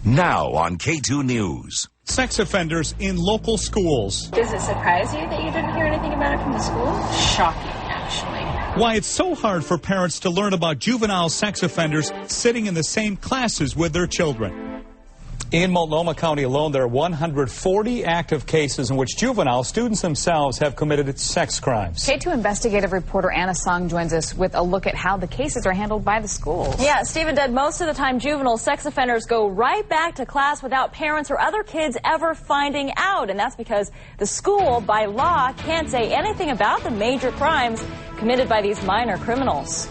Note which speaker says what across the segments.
Speaker 1: Now on KATU News.
Speaker 2: Sex offenders in local schools.
Speaker 3: Does it surprise you that you didn't hear anything about it from the school? Shocking, actually.
Speaker 2: Why it's so hard for parents to learn about juvenile sex offenders sitting in the same classes with their children. In Multnomah County alone, there are 140 active cases in which juvenile students themselves have committed sex crimes.
Speaker 4: KATU investigative reporter Anna Song joins us with a look at how the cases are handled by the schools.
Speaker 3: Yeah, Stephen Dead, most of the time juvenile sex offenders go right back to class without parents or other kids ever finding out. And that's because the school, by law, can't say anything about the major crimes committed by these minor criminals.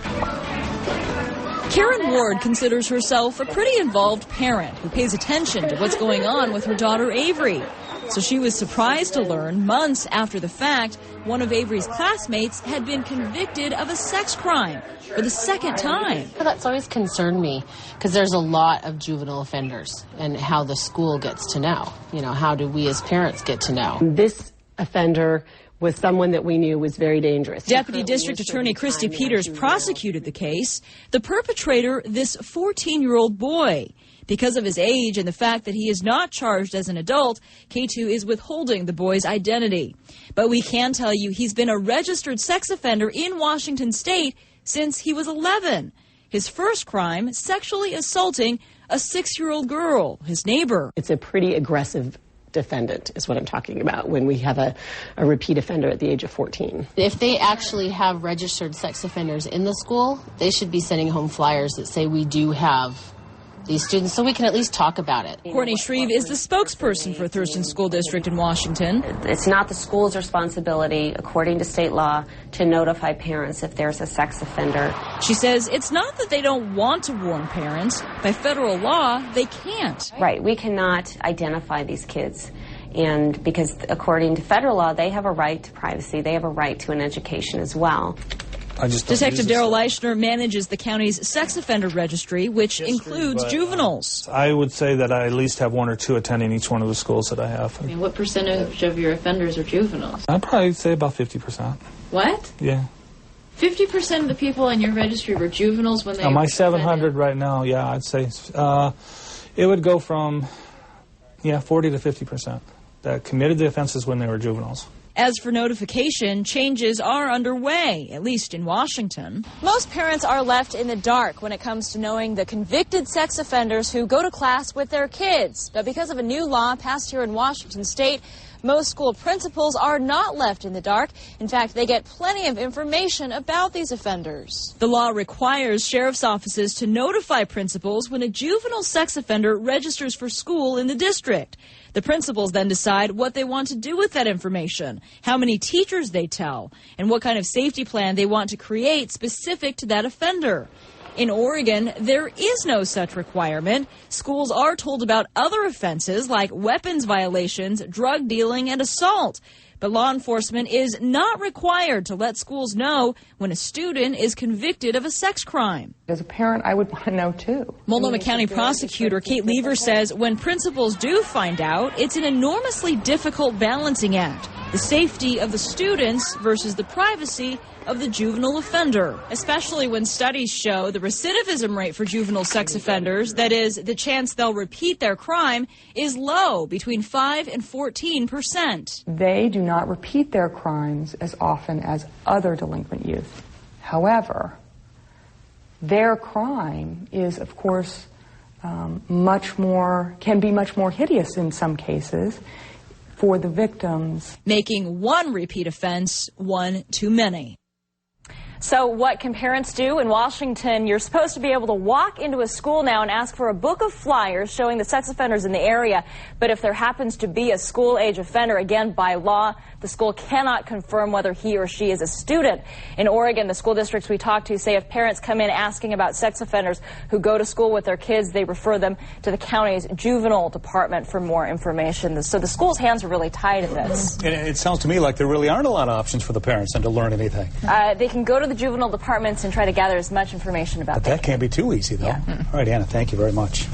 Speaker 5: Karen Ward considers herself a pretty involved parent who pays attention to what's going on with her daughter Avery. So she was surprised to learn months after the fact one of Avery's classmates had been convicted of a sex crime for the second time.
Speaker 6: That's always concerned me because there's a lot of juvenile offenders and how the school gets to know. You know, how do we as parents get to know?
Speaker 7: This offender was someone that we knew was very dangerous.
Speaker 5: Deputy District Attorney Christy Peters prosecuted the case. The perpetrator, this 14-year-old boy. Because of his age and the fact that he is not charged as an adult, KATU is withholding the boy's identity. But we can tell you he's been a registered sex offender in Washington State since he was 11. His first crime, sexually assaulting a 6-year-old girl, his neighbor.
Speaker 7: It's a pretty aggressive defendant is what I'm talking about when we have a repeat offender at the age of 14.
Speaker 6: If they actually have registered sex offenders in the school, they should be sending home flyers that say we do have these students so we can at least talk about it.
Speaker 5: Courtney Shreve is the spokesperson for Thurston School District in Washington.
Speaker 8: It's not the school's responsibility, according to state law, to notify parents if there's a sex offender.
Speaker 5: She says it's not that they don't want to warn parents. By federal law, they can't.
Speaker 8: Right. We cannot identify these kids. And because according to federal law, they have a right to privacy. They have a right to an education as well.
Speaker 5: Detective Daryl Leichner manages the county's sex offender registry, which includes juveniles.
Speaker 9: I would say that I at least have 1 or 2 attending each one of the schools that I have.
Speaker 10: I mean, what percentage of your offenders are juveniles?
Speaker 9: I'd probably say about 50%.
Speaker 10: What?
Speaker 9: Yeah.
Speaker 10: 50% of the people in your registry were juveniles when they were
Speaker 9: my 700 right now, yeah, I'd say it would go from 40 to 50% that committed the offenses when they were juveniles.
Speaker 5: As for notification, changes are underway, at least in Washington.
Speaker 3: Most parents are left in the dark when it comes to knowing the convicted sex offenders who go to class with their kids. But because of a new law passed here in Washington State, most school principals are not left in the dark. In fact, they get plenty of information about these offenders.
Speaker 5: The law requires sheriff's offices to notify principals when a juvenile sex offender registers for school in the district. The principals then decide what they want to do with that information, how many teachers they tell, and what kind of safety plan they want to create specific to that offender. In Oregon, there is no such requirement. Schools are told about other offenses like weapons violations, drug dealing, and assault. But law enforcement is not required to let schools know when a student is convicted of a sex crime.
Speaker 11: As a parent, I would want to know, too.
Speaker 5: Multnomah County prosecutor Kate Lever says when principals do find out, it's an enormously difficult balancing act. The safety of the students versus the privacy of the juvenile offender, especially when studies show the recidivism rate for juvenile sex offenders, that is, the chance they'll repeat their crime, is low, between 5 and 14%.
Speaker 11: They do not repeat their crimes as often as other delinquent youth. However, their crime is, of course, can be much more hideous in some cases for the victims.
Speaker 5: Making one repeat offense one too many.
Speaker 3: So what can parents do? In Washington, you're supposed to be able to walk into a school now and ask for a book of flyers showing the sex offenders in the area. But if there happens to be a school-age offender, again, by law, the school cannot confirm whether he or she is a student. In Oregon, the school districts we talked to say if parents come in asking about sex offenders who go to school with their kids, they refer them to the county's juvenile department for more information. So the school's hands are really tied in this.
Speaker 2: And it sounds to me like there really aren't a lot of options for the parents and to learn anything.
Speaker 3: They can go to the juvenile departments and try to gather as much information about
Speaker 2: that. But that can't be too easy, though. Yeah. All right, Anna, thank you very much.